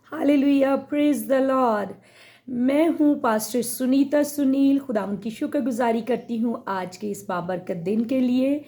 Hallelujah, praise the Lord. मैं हूँ pastor Sunita Sunil. खुदा उनकी शुक्रगुजारी करती हूँ आज के इस बाबरकत दिन के लिए।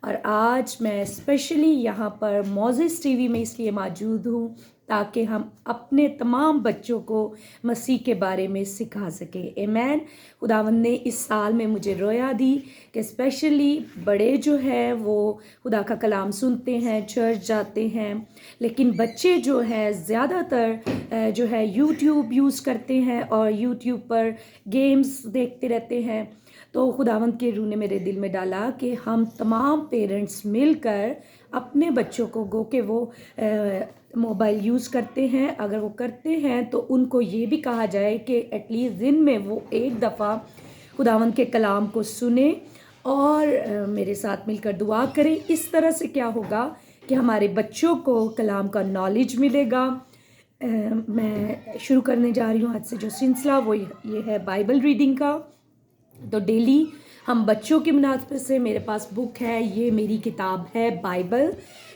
और आज मैं स्पेशली यहाँ पर मोजेस टीवी में इसलिए मौजूद हूँ ताकि हम अपने तमाम बच्चों को मसीह के बारे में सिखा सकें। आमीन। खुदावंद ने इस साल में मुझे रोया दी कि स्पेशली बड़े जो है वो खुदा का कलाम सुनते हैं, चर्च जाते हैं, लेकिन बच्चे जो है ज़्यादातर जो है यूट्यूब यूज़ करते हैं और यूट्यूब पर गेम्स देखते रहते हैं। तो खुदावंद के रूह ने मेरे दिल में डाला कि हम तमाम पेरेंट्स मिलकर अपने बच्चों को गो के वो मोबाइल यूज़ करते हैं, अगर वो करते हैं तो उनको ये भी कहा जाए कि एटलीस्ट दिन में वो एक दफ़ा खुदावंद के कलाम को सुने और मेरे साथ मिलकर दुआ करें। इस तरह से क्या होगा कि हमारे बच्चों को कलाम का नॉलेज मिलेगा। मैं शुरू करने जा रही हूँ आज से जो सिलसिला वो ये है बाइबल रीडिंग का। तो डेली हम बच्चों की मुनासबत से मेरे पास बुक है, ये मेरी किताब है बाइबल,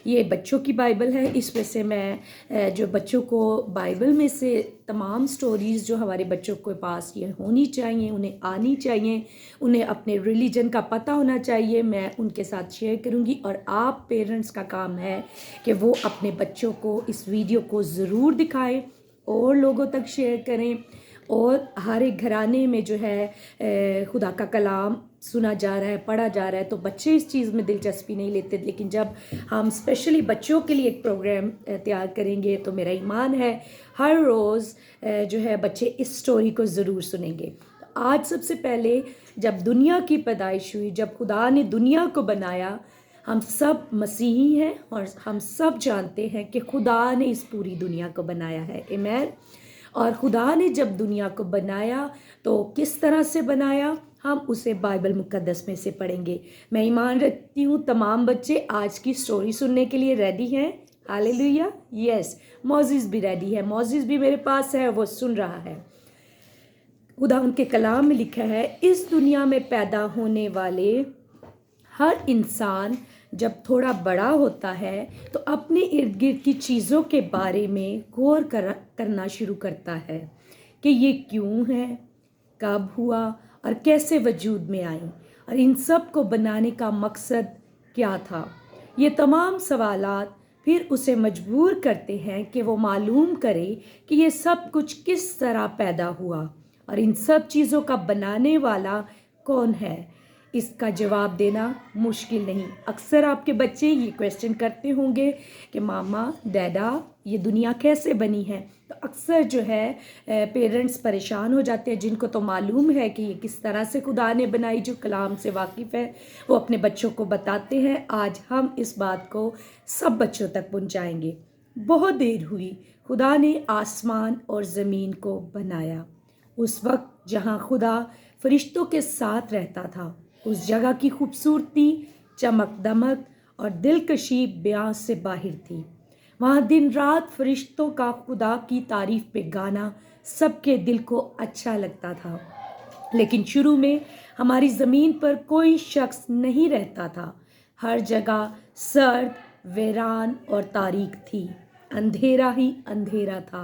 ये बच्चों की बाइबल है। इसमें से मैं जो बच्चों को बाइबल में से तमाम स्टोरीज़ जो हमारे बच्चों के पास ये होनी चाहिए, उन्हें आनी चाहिए, उन्हें अपने रिलीजन का पता होना चाहिए, मैं उनके साथ शेयर करूँगी। और आप पेरेंट्स का काम है कि वो अपने बच्चों को इस वीडियो को ज़रूर दिखाएं और लोगों तक शेयर करें। और हर एक घराने में जो है खुदा का कलाम सुना जा रहा है, पढ़ा जा रहा है, तो बच्चे इस चीज़ में दिलचस्पी नहीं लेते। लेकिन जब हम स्पेशली बच्चों के लिए एक प्रोग्राम तैयार करेंगे तो मेरा ईमान है हर रोज़ जो है बच्चे इस स्टोरी को ज़रूर सुनेंगे। तो आज सबसे पहले जब दुनिया की पैदाइश हुई, जब खुदा ने दुनिया को बनाया, हम सब मसीही हैं और हम सब जानते हैं कि खुदा ने इस पूरी दुनिया को बनाया है। आमीन। और खुदा ने जब दुनिया को बनाया तो किस तरह से बनाया, हम उसे बाइबल मुकद्दस में से पढ़ेंगे। मैं ईमान रखती हूँ तमाम बच्चे आज की स्टोरी सुनने के लिए रेडी हैं। हालेलुया। यस, मोजिस भी रेडी है, मोजिस भी मेरे पास है, वो सुन रहा है। खुदा उनके कलाम में लिखा है, इस दुनिया में पैदा होने वाले हर इंसान जब थोड़ा बड़ा होता है तो अपने इर्द गिर्द की चीज़ों के बारे में गौर करना शुरू करता है कि ये क्यों है, कब हुआ और कैसे वजूद में आई, और इन सब को बनाने का मकसद क्या था। ये तमाम सवालात फिर उसे मजबूर करते हैं कि वो मालूम करे कि ये सब कुछ किस तरह पैदा हुआ और इन सब चीज़ों का बनाने वाला कौन है। इसका जवाब देना मुश्किल नहीं। अक्सर आपके बच्चे ये क्वेश्चन करते होंगे कि मामा, डैडा, ये दुनिया कैसे बनी है। तो अक्सर जो है पेरेंट्स परेशान हो जाते हैं, जिनको तो मालूम है कि ये किस तरह से खुदा ने बनाई, जो कलाम से वाकिफ़ है, वो अपने बच्चों को बताते हैं। आज हम इस बात को सब बच्चों तक पहुंचाएंगे। बहुत देर हुई, खुदा ने आसमान और ज़मीन को बनाया। उस वक्त जहाँ खुदा फरिश्तों के साथ रहता था, उस जगह की खूबसूरती, चमक दमक और दिलकशी बयां से बाहर थी। वहाँ दिन रात फरिश्तों का खुदा की तारीफ पे गाना सबके दिल को अच्छा लगता था। लेकिन शुरू में हमारी ज़मीन पर कोई शख्स नहीं रहता था। हर जगह सर्द, वीरान और तारीक थी। अंधेरा ही अंधेरा था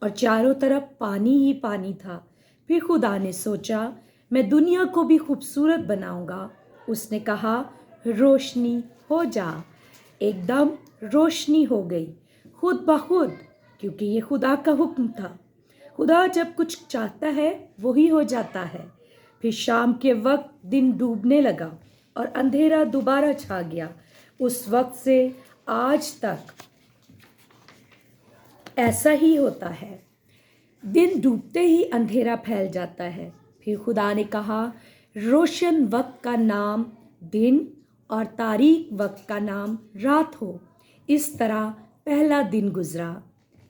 और चारों तरफ पानी ही पानी था। फिर खुदा ने सोचा, मैं दुनिया को भी खूबसूरत बनाऊंगा। उसने कहा, रोशनी हो जा। एकदम रोशनी हो गई, खुद ब खुद, क्योंकि ये खुदा का हुक्म था। खुदा जब कुछ चाहता है वही हो जाता है। फिर शाम के वक्त दिन डूबने लगा और अंधेरा दोबारा छा गया। उस वक्त से आज तक ऐसा ही होता है। दिन डूबते ही अंधेरा फैल जाता है। फिर खुदा ने कहा, रोशन वक्त का नाम दिन और तारीक वक्त का नाम रात हो। इस तरह पहला दिन गुजरा।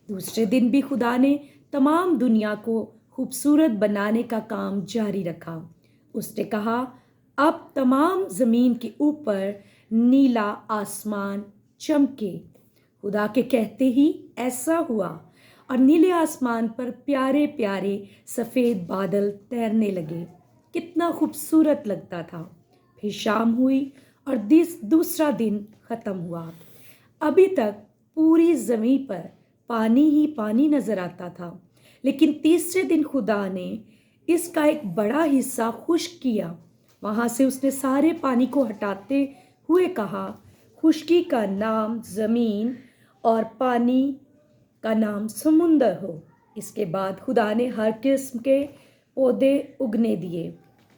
दूसरे दिन भी खुदा ने तमाम दुनिया को खूबसूरत बनाने का काम जारी रखा। उसने कहा, अब तमाम ज़मीन के ऊपर नीला आसमान चमके। खुदा के कहते ही ऐसा हुआ और नीले आसमान पर प्यारे प्यारे सफ़ेद बादल तैरने लगे। कितना खूबसूरत लगता था। फिर शाम हुई और दूसरा दिन ख़त्म हुआ। अभी तक पूरी ज़मीन पर पानी ही पानी नज़र आता था, लेकिन तीसरे दिन खुदा ने इसका एक बड़ा हिस्सा खुश्क किया। वहाँ से उसने सारे पानी को हटाते हुए कहा, खुश्की का नाम ज़मीन और पानी का नाम समुंदर हो। इसके बाद खुदा ने हर किस्म के पौधे उगने दिए,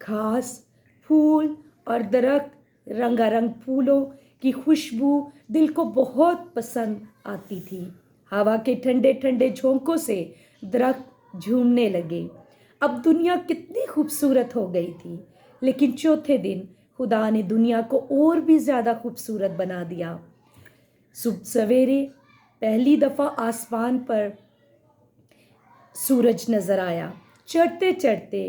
घास, फूल और दरख्त। रंगारंग फूलों की खुशबू दिल को बहुत पसंद आती थी। हवा के ठंडे ठंडे झोंकों से दरख्त झूमने लगे। अब दुनिया कितनी खूबसूरत हो गई थी। लेकिन चौथे दिन खुदा ने दुनिया को और भी ज़्यादा खूबसूरत बना दिया। सुबह सवेरे पहली दफ़ा आसमान पर सूरज नज़र आया। चढ़ते चढ़ते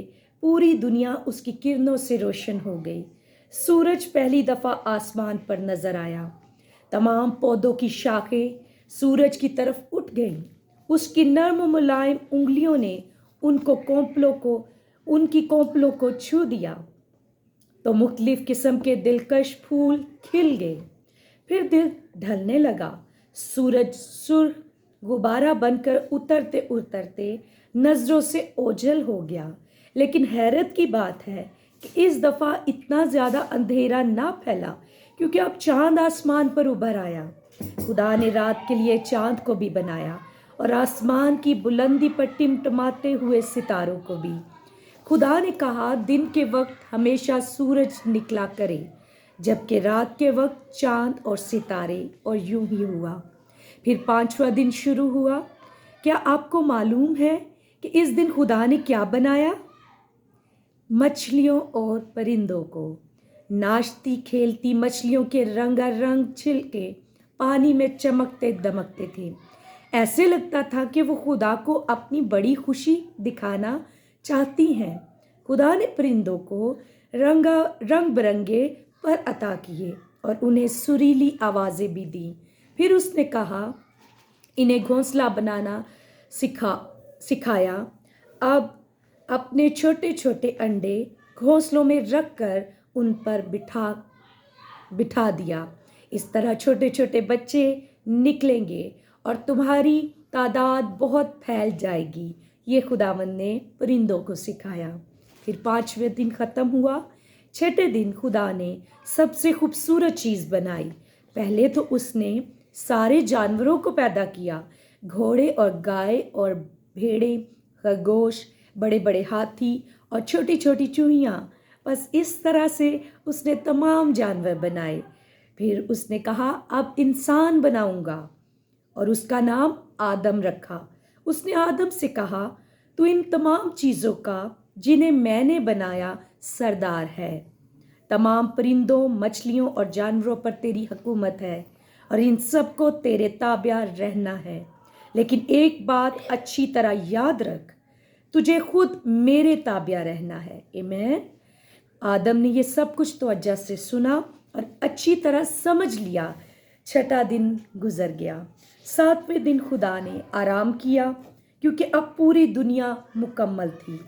पूरी दुनिया उसकी किरणों से रोशन हो गई। सूरज पहली दफ़ा आसमान पर नज़र आया। तमाम पौधों की शाखें सूरज की तरफ उठ गईं। उसकी नर्म मुलायम उंगलियों ने उनकी कोंपलों को छू दिया तो मुख्तलिफ किस्म के दिलकश फूल खिल गए। फिर दिन ढलने लगा। सूरज सुर्ख गुब्बारा बनकर उतरते उतरते नज़रों से ओझल हो गया। लेकिन हैरत की बात है कि इस दफ़ा इतना ज़्यादा अंधेरा ना फैला, क्योंकि अब चांद आसमान पर उभर आया। खुदा ने रात के लिए चांद को भी बनाया और आसमान की बुलंदी पर टिमटिमाते हुए सितारों को भी। खुदा ने कहा, दिन के वक्त हमेशा सूरज निकला करे, जबकि रात के वक्त चांद और सितारे, और यूं ही हुआ। फिर पांचवा दिन शुरू हुआ। क्या आपको मालूम है कि इस दिन खुदा ने क्या बनाया? मछलियों और परिंदों को। नाचती खेलती मछलियों के रंगारंग छिलके पानी में चमकते दमकते थे। ऐसे लगता था कि वो खुदा को अपनी बड़ी खुशी दिखाना चाहती हैं। खुदा ने परिंदों को रंग बिरंगे पर अता किए और उन्हें सुरीली आवाज़ें भी दी। फिर उसने कहा, इन्हें घोंसला बनाना सिखाया। अब अपने छोटे छोटे अंडे घोंसलों में रख कर उन पर बिठा दिया। इस तरह छोटे छोटे बच्चे निकलेंगे और तुम्हारी तादाद बहुत फैल जाएगी। ये खुदावंद ने परिंदों को सिखाया। फिर पांचवें दिन ख़त्म हुआ। छठे दिन खुदा ने सबसे खूबसूरत चीज़ बनाई। पहले तो उसने सारे जानवरों को पैदा किया, घोड़े और गाय और भेड़े, खरगोश, बड़े बड़े हाथी और छोटी छोटी चूहियाँ। बस इस तरह से उसने तमाम जानवर बनाए। फिर उसने कहा, अब इंसान बनाऊंगा, और उसका नाम आदम रखा। उसने आदम से कहा, तू इन तमाम चीज़ों का जिन्हें मैंने बनाया सरदार है। तमाम परिंदों, मछलियों और जानवरों पर तेरी हुकूमत है और इन सबको तेरे ताबिया रहना है। लेकिन एक बात अच्छी तरह याद रख, तुझे खुद मेरे ताबिया रहना है। आमीन। आदम ने ये सब कुछ तवज्जो से सुना और अच्छी तरह समझ लिया। छठा दिन गुजर गया। सातवें दिन खुदा ने आराम किया, क्योंकि अब पूरी दुनिया मुकम्मल थी।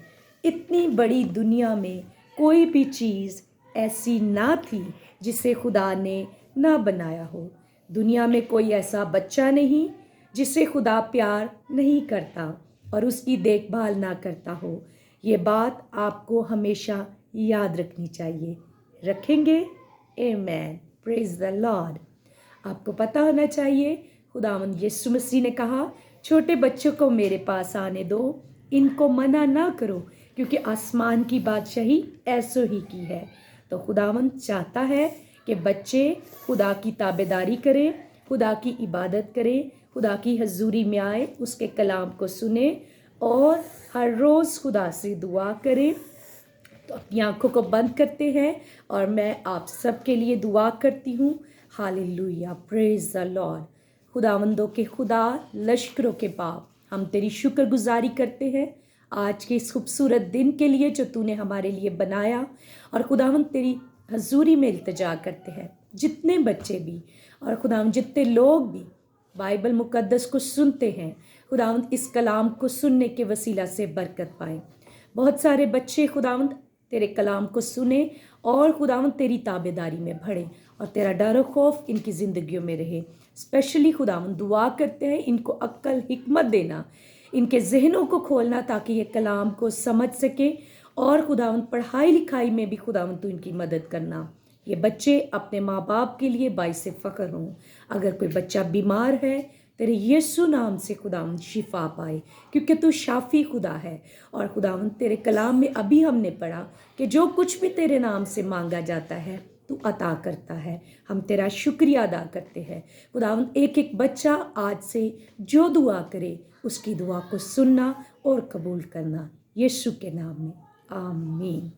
इतनी बड़ी दुनिया में कोई भी चीज़ ऐसी ना थी जिसे खुदा ने ना बनाया हो। दुनिया में कोई ऐसा बच्चा नहीं जिसे खुदा प्यार नहीं करता और उसकी देखभाल ना करता हो। ये बात आपको हमेशा याद रखनी चाहिए। रखेंगे? आमीन। Praise the Lord. आपको पता होना चाहिए, खुदावंद यीशु मसीह ने कहा, छोटे बच्चों को मेरे पास आने दो, इनको मना ना करो, क्योंकि आसमान की बादशाही ऐसो ही की है। तो खुदावंद चाहता है कि बच्चे खुदा की ताबेदारी करें, खुदा की इबादत करें, खुदा की हजूरी में आए, उसके कलाम को सुने और हर रोज़ खुदा से दुआ करें। तो अपनी आंखों को बंद करते हैं और मैं आप सबके लिए दुआ करती हूँ। Hallelujah, praise the lord. खुदावंदों के खुदा, लश्करों के बाप, हम तेरी शुक्रगुजारी करते हैं आज के इस खूबसूरत दिन के लिए जो तूने हमारे लिए बनाया। और खुदावंद तेरी हजूरी में इल्तिजा करते हैं, जितने बच्चे भी और खुदावंद जितने लोग भी बाइबल मुकद्दस को सुनते हैं, खुदावंद इस कलाम को सुनने के वसीला से बरकत पाएँ। बहुत सारे बच्चे खुदावंद तेरे कलाम को सुने और खुदावंद तेरी ताबेदारी में बढ़े और तेरा डर और खौफ इनकी ज़िंदगियों में रहे। स्पेशली खुदावंद दुआ करते हैं इनको अक्ल हिकमत देना, इनके जहनों को खोलना ताकि ये कलाम को समझ सके, और खुदावंद पढ़ाई लिखाई में भी खुदावंद तू इनकी मदद करना। ये बच्चे अपने माँ बाप के लिए बाइस फ़ख्र हों। अगर कोई बच्चा बीमार है तेरे यीशु नाम से खुदावंद शिफा पाए, क्योंकि तू शाफी खुदा है। और खुदावंद तेरे कलाम में अभी हमने पढ़ा कि जो कुछ भी तेरे नाम से मांगा जाता है तू अता करता है। हम तेरा शुक्रिया अदा करते हैं खुदावंद। एक एक बच्चा आज से जो दुआ करे उसकी दुआ को सुनना और कबूल करना, यीशु के नाम में, आमीन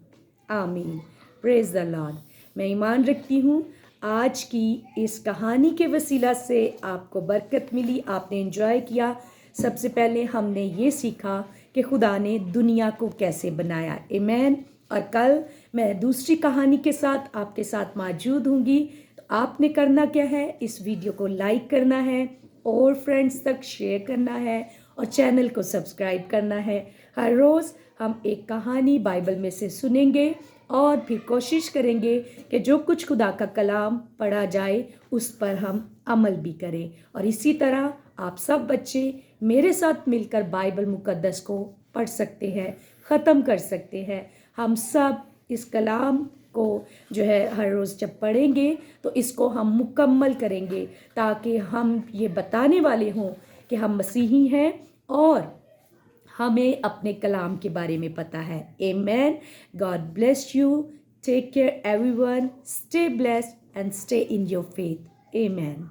आमीन। Praise the Lord. मैं ईमान रखती हूँ आज की इस कहानी के वसीला से आपको बरकत मिली, आपने एंजॉय किया। सबसे पहले हमने ये सीखा कि खुदा ने दुनिया को कैसे बनाया, आमीन। और कल मैं दूसरी कहानी के साथ आपके साथ मौजूद होंगी। तो आपने करना क्या है, इस वीडियो को लाइक करना है और फ्रेंड्स तक शेयर करना है और चैनल को सब्सक्राइब करना है। हर रोज़ हम एक कहानी बाइबल में से सुनेंगे और फिर कोशिश करेंगे कि जो कुछ खुदा का कलाम पढ़ा जाए उस पर हम अमल भी करें। और इसी तरह आप सब बच्चे मेरे साथ मिलकर बाइबल मुकद्दस को पढ़ सकते हैं, ख़त्म कर सकते हैं। हम सब इस कलाम को जो है हर रोज़ जब पढ़ेंगे तो इसको हम मुकम्मल करेंगे, ताकि हम ये बताने वाले हों कि हम मसीही हैं और हमें अपने कलाम के बारे में पता है। आमीन। God bless you. Take care everyone. Stay blessed and stay in your faith. आमीन।